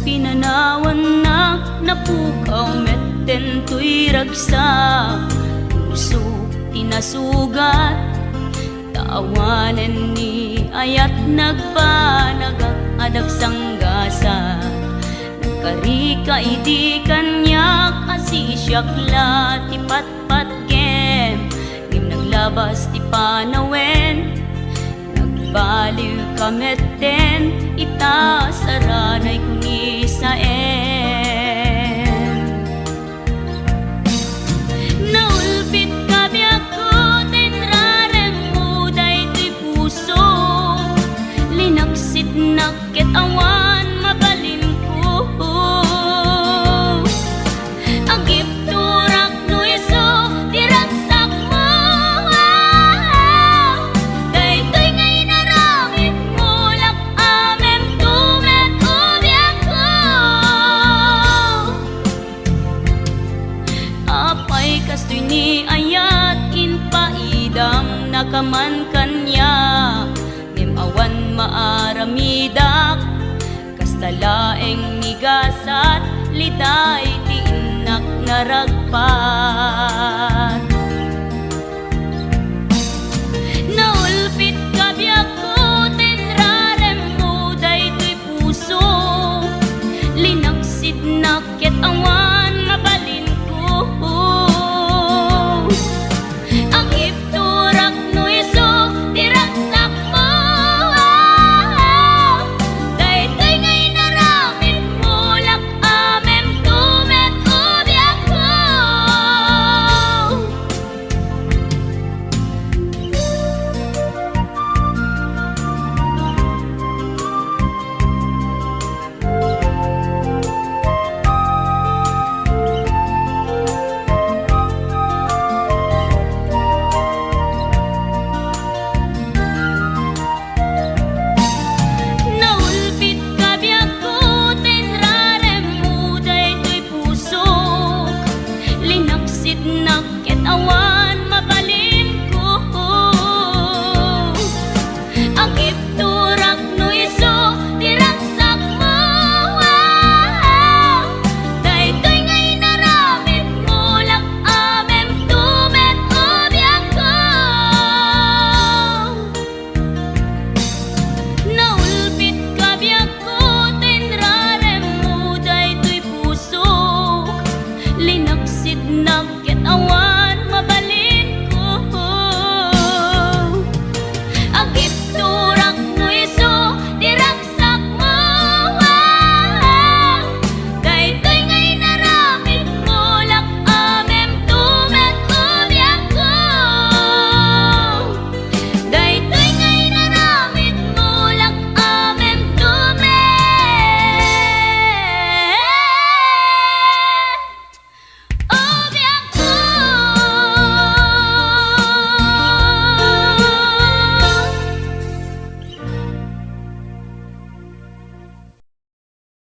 Pinanawan na napukaw metten tuy ragsa, puso tinasugat, taawanan ni ayat nagpanagak adag sanggasa. Nagkarika idi kanyak asisyakla ti patpat ken, ngim naglabas ti panawen, nagbaliw kametten ita saranay kuni saen. Naulpit kabiyak ko tenrarem muday ti puso, linaksit nakit awan mabalin ko. Agip turak no iso diragsak mo, daytoy ngay naramit mo lak amem tumet ubiak ko. Apay kastoy ni ayat inpaidam nakaman kanya, ngem awan maaramidak kastalaeng migasat liday ti inak naragpa.